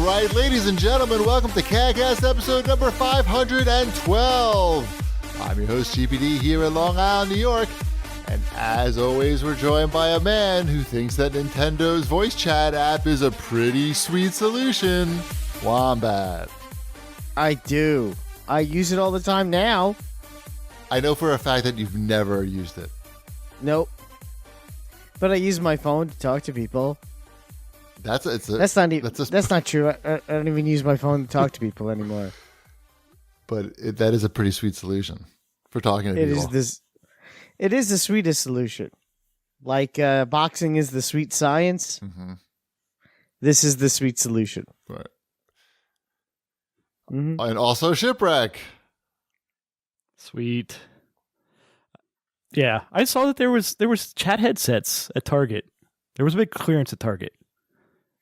right, ladies and gentlemen, welcome to CAGCast episode number 512. I'm your host, GPD, here in Long Island, New York. And as always, we're joined by a man who thinks that Nintendo's voice chat app is a pretty sweet solution, Wombat. I do. I use it all the time now. I know for a fact that you've never used it. Nope. But I use my phone to talk to people. That's not true. I don't even use my phone to talk to people anymore. But that is a pretty sweet solution for talking to people. It is the sweetest solution. Like boxing is the sweet science. Mm-hmm. This is the sweet solution. Right. Mm-hmm. And also Shipwreck. Sweet. Yeah, I saw that there was chat headsets at Target. There was a big clearance at Target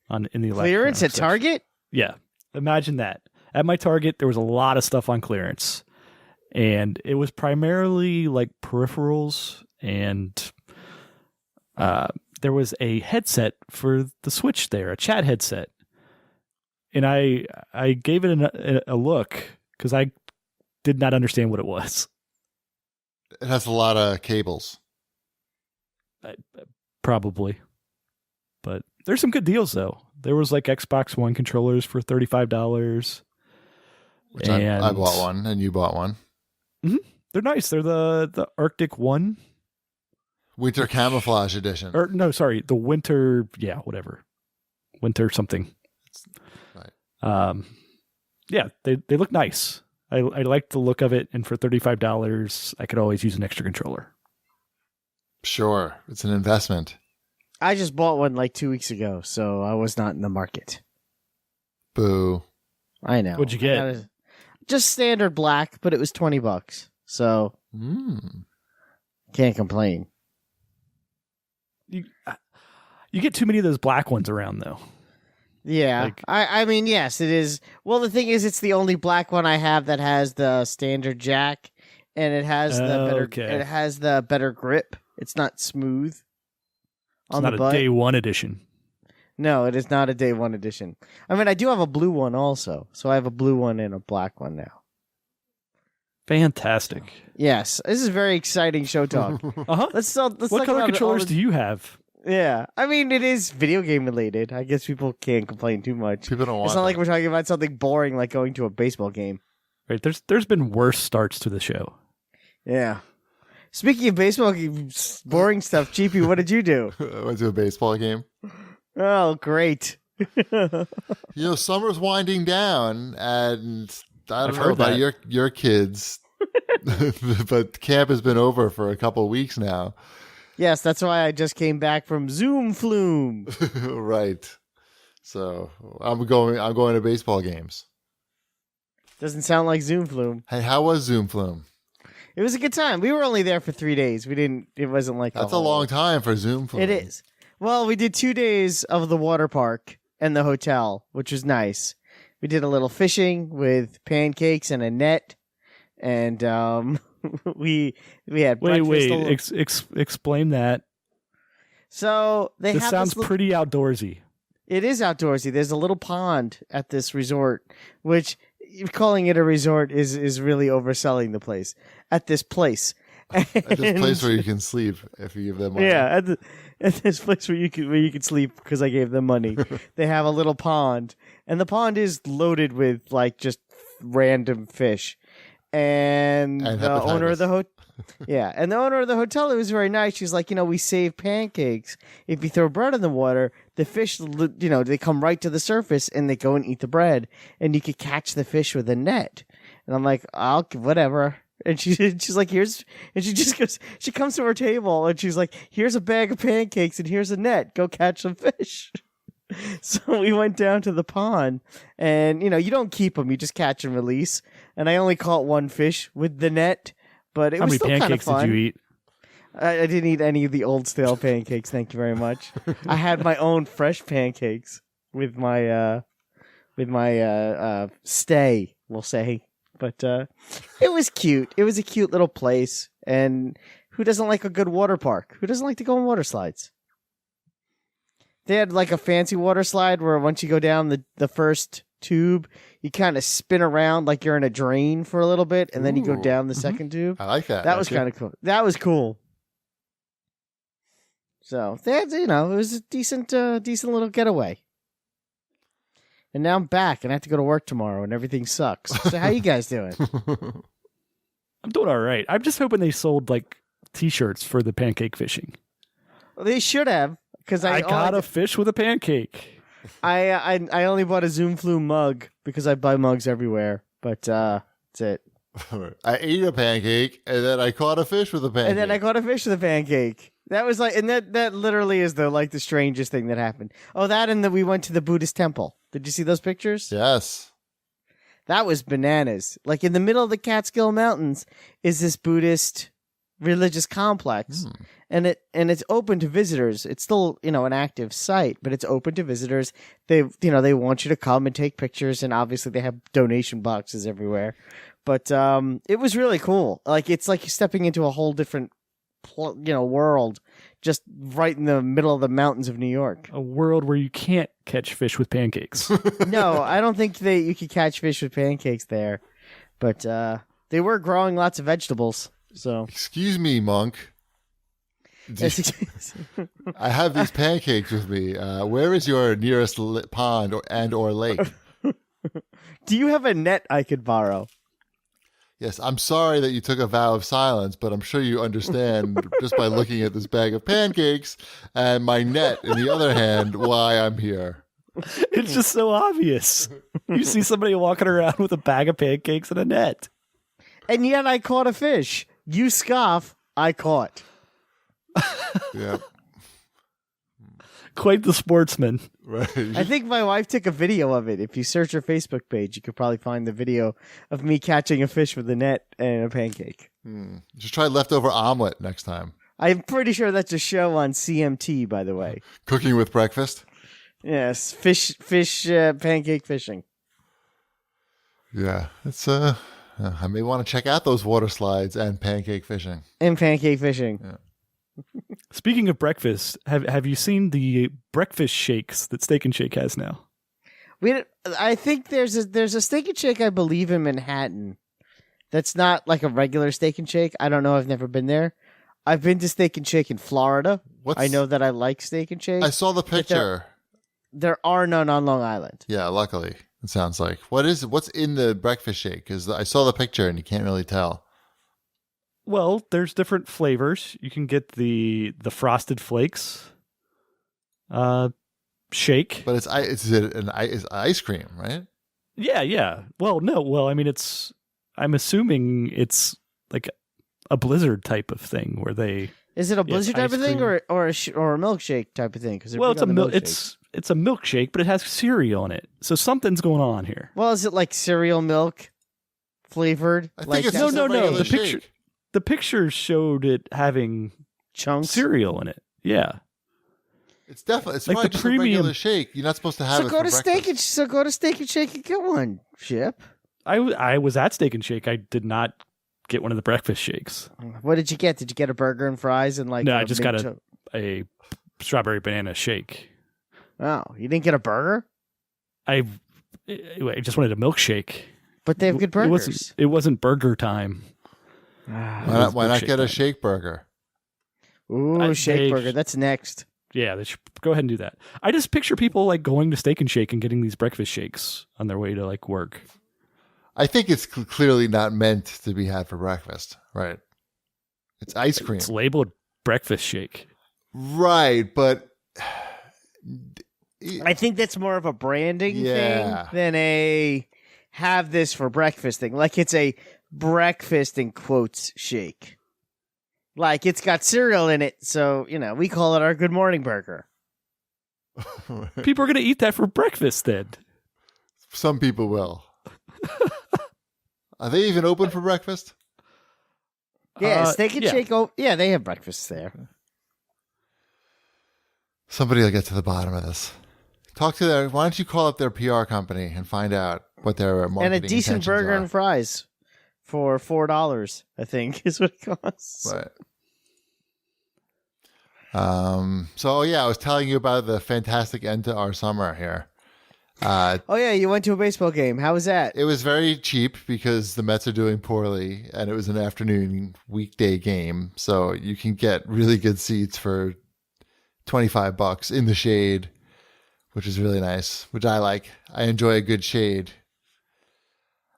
in the clearance at Target. Yeah, imagine that. At my Target, there was a lot of stuff on clearance, and it was primarily like peripherals, and there was a headset for the Switch there, a chat headset, and I gave it a look because I did not understand what it was. It has a lot of cables. Probably. But there's some good deals, though. There was like Xbox One controllers for $35. Which I bought one, and you bought one. Mm-hmm. They're nice. They're the Arctic One. Winter Camouflage Edition. Or no, sorry. The Winter, whatever. Winter something. Right. Yeah, they look nice. I like the look of it, and for $35, I could always use an extra controller. Sure. It's an investment. I just bought one like 2 weeks ago, so I was not in the market. Boo. I know. What'd you get? Just standard black, but it was $20. So can't complain. You get too many of those black ones around, though. Yeah, I mean, yes, it is. Well, the thing is, it's the only black one I have that has the standard jack, and it has the better grip. It's not smooth. It's not a day one edition. No, it is not a day one edition. I mean, I do have a blue one also, so I have a blue one and a black one now. Fantastic. Yes, this is very exciting show talk. Uh-huh. What color controllers do you have? Yeah, I mean, it is video game related. I guess people can't complain too much. People don't want It's not like we're talking about something boring like going to a baseball game. Right. There's been worse starts to the show. Yeah. Speaking of baseball games, boring stuff, GP, what did you do? I went to a baseball game. Oh, great. Summer's winding down, and I don't know heard about that. your kids, but camp has been over for a couple of weeks now. Yes, that's why I just came back from Zoom Flume. Right. So I'm going to baseball games. Doesn't sound like Zoom Flume. Hey, how was Zoom Flume? It was a good time. We were only there for 3 days. It wasn't like That's a long time for Zoom Flume. It is. Well, we did 2 days of the water park and the hotel, which was nice. We did a little fishing with pancakes and a net, and we had breakfast. Explain that. So This sounds pretty outdoorsy. It is outdoorsy. There's a little pond at this resort, which calling it a resort is really overselling the place. At this place. At this place where you can sleep if you give them money. Yeah, at this place where you can sleep because I gave them money. They have a little pond, and the pond is loaded with like just random fish. And the owner of the and the owner of the hotel, it was very nice. She's like, we save pancakes. If you throw bread in the water, the fish, they come right to the surface and they go and eat the bread, and you could catch the fish with a net. And I'm like, whatever. And she's like, and she just goes, she comes to her table and she's like, here's a bag of pancakes and here's a net. Go catch some fish. So we went down to the pond, and you don't keep them, you just catch and release. And I only caught one fish with the net, but it was still kind of fun. How many pancakes did you eat? I didn't eat any of the old stale pancakes, thank you very much. I had my own fresh pancakes with my stay, we'll say. But it was cute. It was a cute little place, and who doesn't like a good water park? Who doesn't like to go on water slides? They had like a fancy water slide where once you go down the first tube, you kind of spin around like you're in a drain for a little bit, and then you go down the second tube. I like that. That was kind of cool. That was cool. So they had, it was a decent little getaway. And now I'm back, and I have to go to work tomorrow, and everything sucks. So how you guys doing? I'm doing all right. I'm just hoping they sold like T-shirts for the pancake fishing. Well, they should have, because I got a fish with a pancake. I only bought a Zoom Flume mug because I buy mugs everywhere. But that's it. I ate a pancake, and then I caught a fish with a pancake. And then I caught a fish with a pancake. That was like, and that literally is the strangest thing that happened. Oh, that and we went to the Buddhist temple. Did you see those pictures? Yes. That was bananas. Like in the middle of the Catskill Mountains is this Buddhist religious complex, and it's open to visitors. It's still an active site, but it's open to visitors. They want you to come and take pictures, and obviously they have donation boxes everywhere. But it was really cool. Like it's like you're stepping into a whole different world, just right in the middle of the mountains of New York. A world where you can't catch fish with pancakes. No, I don't think you could catch fish with pancakes there, but they were growing lots of vegetables. So, excuse me, monk. I have these pancakes with me. Where is your nearest pond or lake? Do you have a net I could borrow? Yes, I'm sorry that you took a vow of silence, but I'm sure you understand just by looking at this bag of pancakes and my net in the other hand why I'm here. It's just so obvious. You see somebody walking around with a bag of pancakes and a net. And yet I caught a fish. You scoff, I caught. Yeah. Quite the sportsman. Right. I think my wife took a video of it. If you search her Facebook page, you could probably find the video of me catching a fish with a net and a pancake. Just try leftover omelet next time. I'm pretty sure that's a show on CMT, by the way. Cooking with breakfast? Yes, fish, pancake fishing. Yeah, it's I may want to check out those water slides and pancake fishing. Yeah. Speaking of breakfast, have you seen the breakfast shakes that Steak and Shake has now? I think there's a Steak and Shake, I believe, in Manhattan. That's not like a regular Steak and Shake. I don't know. I've never been there. I've been to Steak and Shake in Florida. I know that I like Steak and Shake. I saw the picture. There are none on Long Island. Yeah, luckily. It sounds like. What's in the breakfast shake? Because I saw the picture and you can't really tell. Well, there's different flavors. You can get the frosted flakes shake. But it's ice cream, right? Yeah. Well, no. Well, I mean, I'm assuming it's like a Blizzard type of thing where they. Is it a Blizzard type of thing or a milkshake type of thing? Well, it's a milkshake, but it has cereal in it, so something's going on here. Well, is it like cereal milk flavored? I think it's no. The picture showed it having chunks cereal in it. Yeah, it's definitely it's like probably the just premium a regular shake. You're not supposed to have it. Go to Steak and Shake and get one. Ship. I was at Steak and Shake. I did not get one of the breakfast shakes. What did you get? Did you get a burger and fries and like? No, I just got a strawberry banana shake. Oh, you didn't get a burger? I just wanted a milkshake. But they have good burgers. It wasn't burger time. Why not get a shake burger? Ooh, shake burger. That's next. Yeah, they should go ahead and do that. I just picture people like going to Steak and Shake and getting these breakfast shakes on their way to like work. I think it's clearly not meant to be had for breakfast, right? It's ice cream. It's labeled breakfast shake. Right, but I think that's more of a branding thing than a have this for breakfast thing. Like it's a breakfast in quotes shake. Like it's got cereal in it, so we call it our good morning burger. People are going to eat that for breakfast then. Some people will. Are they even open for breakfast? Yeah, Steak and Shake. Yeah, they have breakfast there. Somebody will get to the bottom of this. Why don't you call up their PR company and find out what their marketing and a decent burger and fries for $4, I think, is what it costs. Right. So yeah, I was telling you about the fantastic end to our summer here. Oh yeah, you went to a baseball game. How was that? It was very cheap because the Mets are doing poorly, and it was an afternoon weekday game, so you can get really good seats for $25 in the shade, which is really nice, which I like. I enjoy a good shade.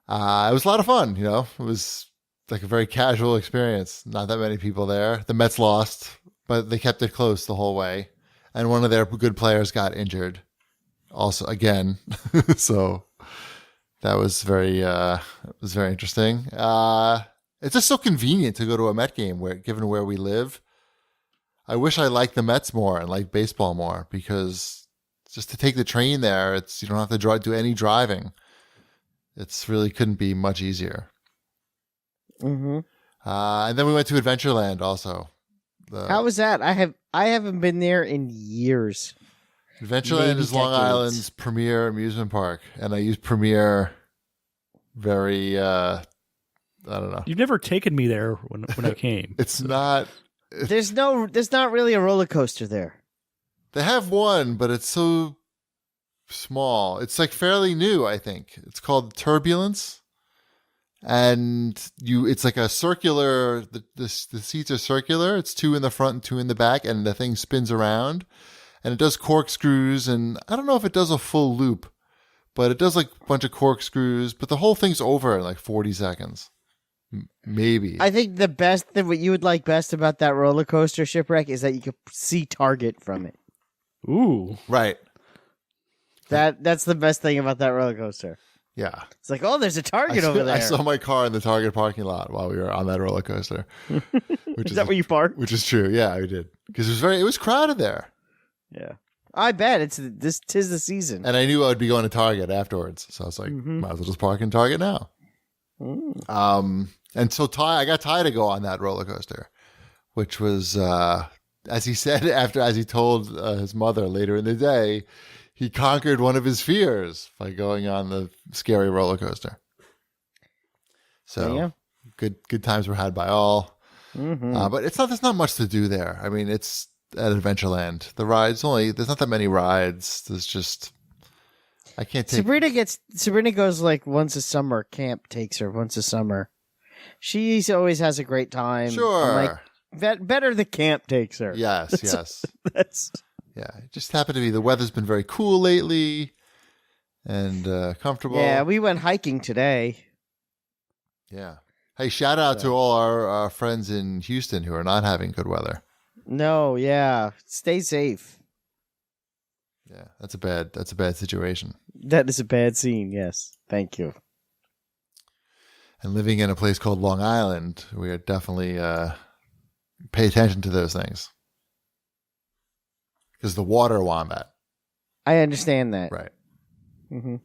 It was a lot of fun, you know. It was like a very casual experience. Not that many people there. The Mets lost, but they kept it close the whole way, and one of their good players got injured. Also, again, so that was very interesting. It's just so convenient to go to a Met game given where we live. I wish I liked the Mets more and liked baseball more because just to take the train there, you don't have to do any driving. It's really couldn't be much easier. Mm-hmm. And then we went to Adventureland also. How was that? I haven't been there in years. Adventureland is Long Island's premier amusement park, and I use premier very, I don't know. You've never taken me there when I came. It's not. There's not really a roller coaster there. They have one, but it's so small. It's like fairly new, I think. It's called Turbulence, and it's like a circular. The seats are circular. It's 2 in the front and 2 in the back, and the thing spins around. And it does corkscrews, and I don't know if it does a full loop, but it does like a bunch of corkscrews, but the whole thing's over in like 40 seconds. Maybe. I think the best thing, what you would like best about that roller coaster, Shipwreck, is that you could see Target from it. Ooh. Right. That's the best thing about that roller coaster. Yeah. It's like, oh, there's a Target over there. I saw my car in the Target parking lot while we were on that roller coaster. Is that where you parked? Which is true. Yeah, we did. Because it was crowded there. Yeah. I bet tis the season. And I knew I would be going to Target afterwards. So I was like, might as well just park in Target now. And so I got Ty to go on that roller coaster, which was, as he said, as he told his mother later in the day, he conquered one of his fears by going on the scary roller coaster. So good times were had by all. But there's not much to do there. I mean, it's at Adventureland. The rides there's not that many rides. There's just, I can't take. Sabrina goes like once a summer. Camp takes her once a summer. She always has a great time. Sure. I'm like, better the camp takes her. Yes, yes. That's yeah. It just happened to be the weather's been very cool lately and comfortable. Yeah, we went hiking today. Yeah. Hey, shout out to all our friends in Houston who are not having good weather. No, yeah. Stay safe. Yeah, that's a bad situation. That is a bad scene, yes. Thank you. And living in a place called Long Island, we are definitely pay attention to those things. Because the water wombat. I understand that. Right. Mm-hmm.